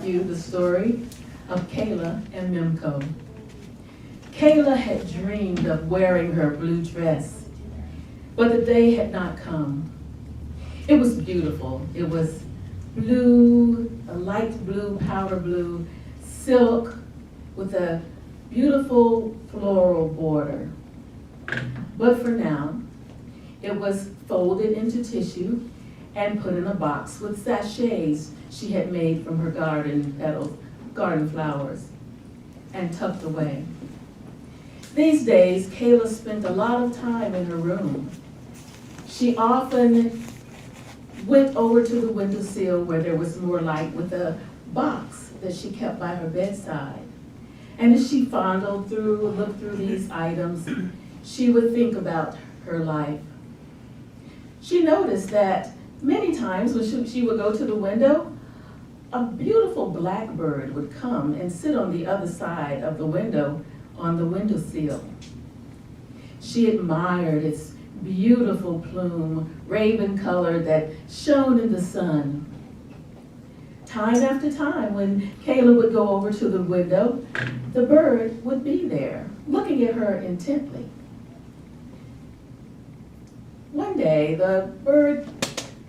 with you the story of Kayla and Minco. Kayla had dreamed of wearing her blue dress, but the day had not come. It was beautiful. It was blue, a light blue, powder blue, silk with a beautiful floral border. But for now, it was folded into tissue and put in a box with sachets she had made from her garden petals, garden flowers, and tucked away. These days, Kayla spent a lot of time in her room. She often went over to the windowsill where there was more light with a box that she kept by her bedside. And as she fondled through, looked through these items, she would think about her life. She noticed that many times when she would go to the window, a beautiful blackbird would come and sit on the other side of the window on the windowsill. She admired its beautiful plume, raven colored, that shone in the sun. Time after time, when Kayla would go over to the window, the bird would be there, looking at her intently. One day, the bird,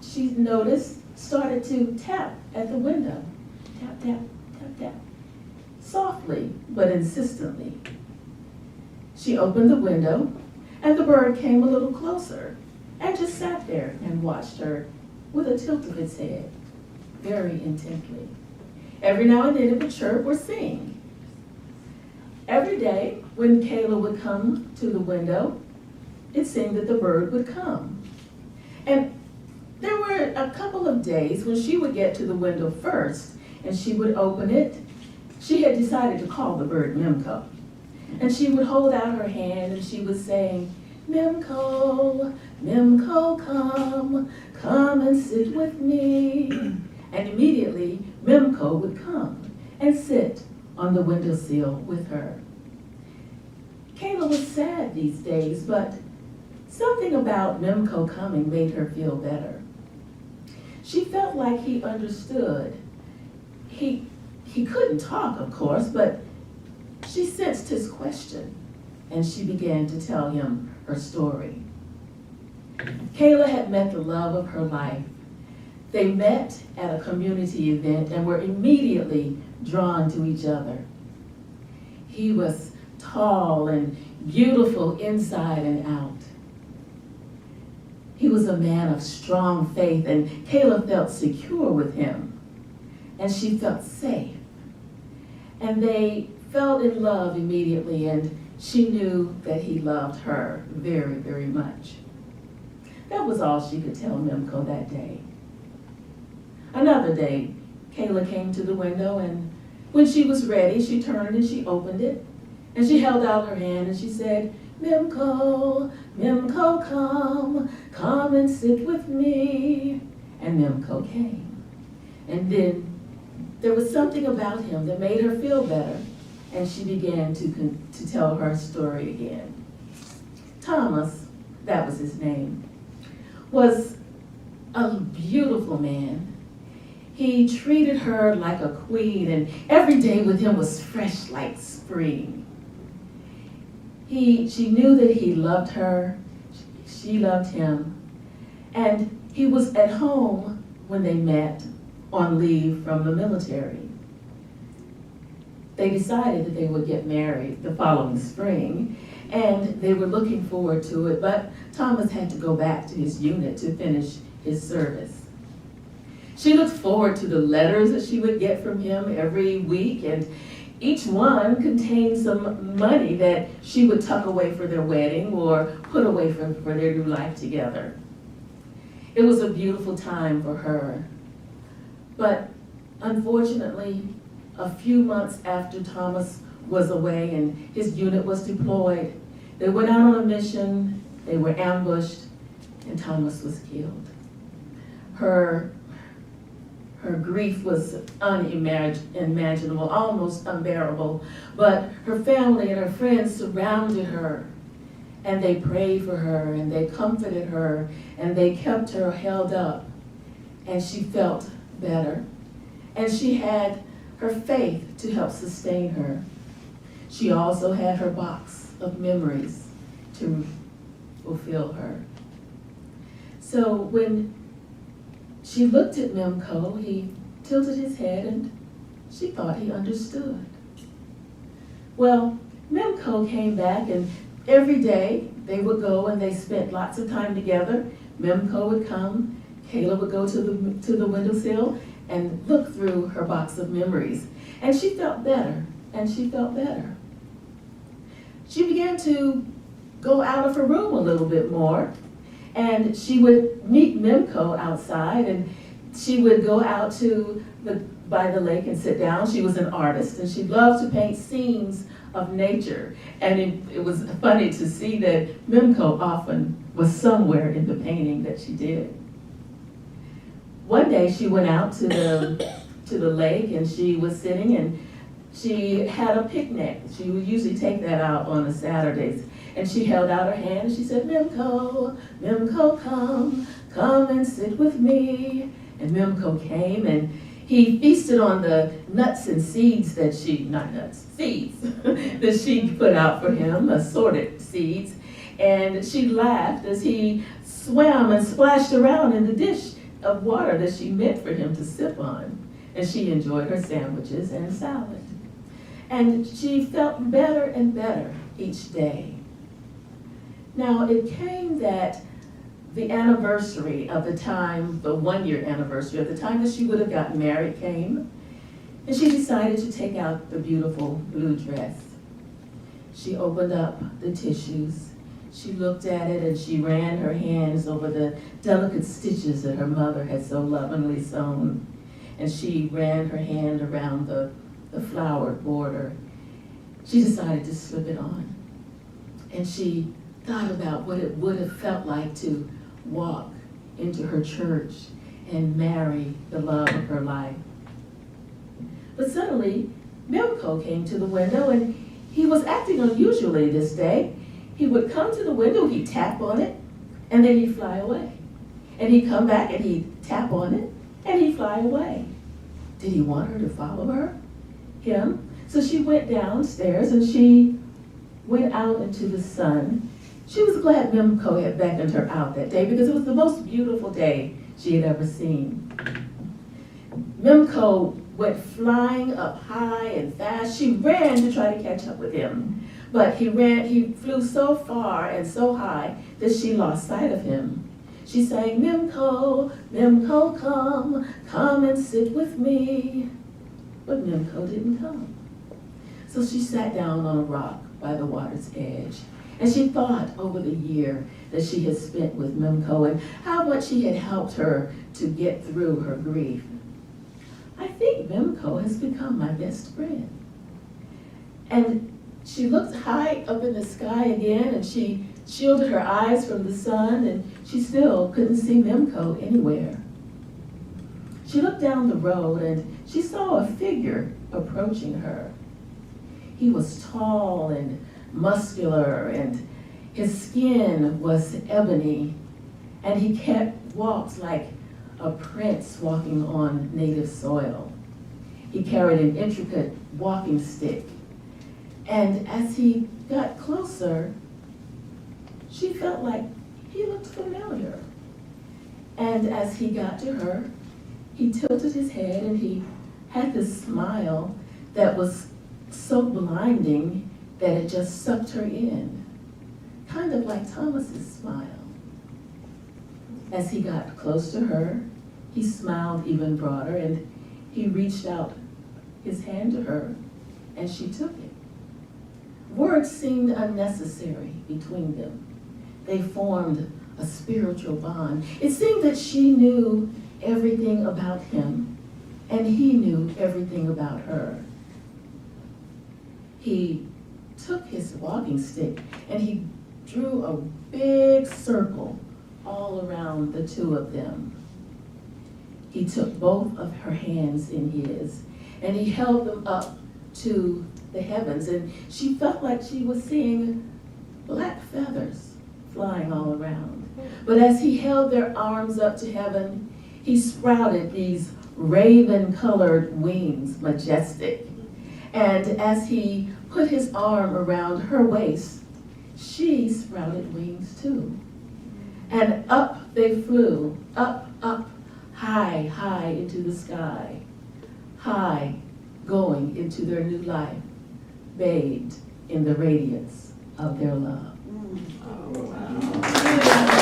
she noticed, started to tap at the window. Tap, tap, tap, tap. Softly, but insistently. She opened the window, and the bird came a little closer and just sat there and watched her with a tilt of its head, very intently. Every now and then it would chirp or sing. Every day when Kayla would come to the window, it seemed that the bird would come. And there were a couple of days when she would get to the window first and she would open it. She had decided to call the bird Minco. And she would hold out her hand and she would say, "Minco, Minco, come and sit with me." And immediately, Minco would come and sit on the windowsill with her. Kayla was sad these days, but something about Minco coming made her feel better. She felt like he understood. He couldn't talk, of course, but she sensed his question, and she began to tell him her story. Kayla had met the love of her life. They met at a community event and were immediately drawn to each other. He was tall and beautiful inside and out. He was a man of strong faith, and Kayla felt secure with him, and she felt safe. And they fell in love immediately, and she knew that he loved her very, very much. That was all she could tell Minco that day. Another day, Kayla came to the window, and when she was ready, she turned and she opened it, and she held out her hand and she said, "Minco, Minco, come and sit with me." And Minco came. And then there was something about him that made her feel better, and she began to tell her story again. Thomas, that was his name, was a beautiful man. He treated her like a queen, and every day with him was fresh like spring. She knew that he loved her, she loved him, and he was at home when they met on leave from the military. They decided that they would get married the following spring, and they were looking forward to it, but Thomas had to go back to his unit to finish his service. She looked forward to the letters that she would get from him every week, and each one contained some money that she would tuck away for their wedding or put away for their new life together. It was a beautiful time for her. But unfortunately, a few months after Thomas was away and his unit was deployed, they went out on a mission, they were ambushed, and Thomas was killed. Her grief was unimaginable, almost unbearable, but her family and her friends surrounded her, and they prayed for her, and they comforted her, and they kept her held up, and she felt better. And she had her faith to help sustain her. She also had her box of memories to fulfill her. So when she looked at Minco, he tilted his head and she thought he understood. Well, Minco came back, and every day they would go and they spent lots of time together. Minco would come, Kayla would go to the windowsill and look through her box of memories. And she felt better, and she felt better. She began to go out of her room a little bit more, and she would meet Minco outside, and she would go out by the lake and sit down. She was an artist, and she loved to paint scenes of nature. And it was funny to see that Minco often was somewhere in the painting that she did. One day she went out to the lake, and she was sitting, and she had a picnic. She would usually take that out on the Saturdays. And she held out her hand and she said, Minco, Minco, come and sit with me. And Minco came, and he feasted on the nuts and seeds that seeds that she put out for him, assorted seeds. And she laughed as he swam and splashed around in the dish of water that she meant for him to sip on. And she enjoyed her sandwiches and salad. And she felt better and better each day. Now, it came that the anniversary of the time, the 1-year anniversary of the time that she would have gotten married came, and she decided to take out the beautiful blue dress. She opened up the tissues, she looked at it, and she ran her hands over the delicate stitches that her mother had so lovingly sewn. And she ran her hand around the flowered border. She decided to slip it on. And she thought about what it would have felt like to walk into her church and marry the love of her life. But suddenly, Minco came to the window, and he was acting unusually this day. He would come to the window, he'd tap on it, and then he'd fly away. And he'd come back and he'd tap on it, and he'd fly away. Did he want her to follow him? So she went downstairs and she went out into the sun. She was glad Minco had beckoned her out that day because it was the most beautiful day she had ever seen. Minco went flying up high and fast. She ran to try to catch up with him. But he flew so far and so high that she lost sight of him. She sang, Minco, Minco, come and sit with me. But Minco didn't come. So she sat down on a rock by the water's edge. And she thought over the year that she had spent with Minco and how much he had helped her to get through her grief. I think Minco has become my best friend. And she looked high up in the sky again, and she shielded her eyes from the sun, and she still couldn't see Minco anywhere. She looked down the road and she saw a figure approaching her. He was tall and muscular, and his skin was ebony, and he walked like a prince walking on native soil. He carried an intricate walking stick, and as he got closer, she felt like he looked familiar. And as he got to her, he tilted his head and he had this smile that was so blinding that it just sucked her in, kind of like Thomas's smile. As he got close to her, he smiled even broader, and he reached out his hand to her, and she took it. Words seemed unnecessary between them. They formed a spiritual bond. It seemed that she knew everything about him, and he knew everything about her. He took his walking stick and he drew a big circle all around the two of them. He took both of her hands in his and he held them up to the heavens, and she felt like she was seeing black feathers flying all around. But as he held their arms up to heaven, he sprouted these raven-colored wings, majestic. And as he put his arm around her waist, she sprouted wings too. And up they flew, up, up, high, high into the sky, high, going into their new life, bathed in the radiance of their love. Oh, wow.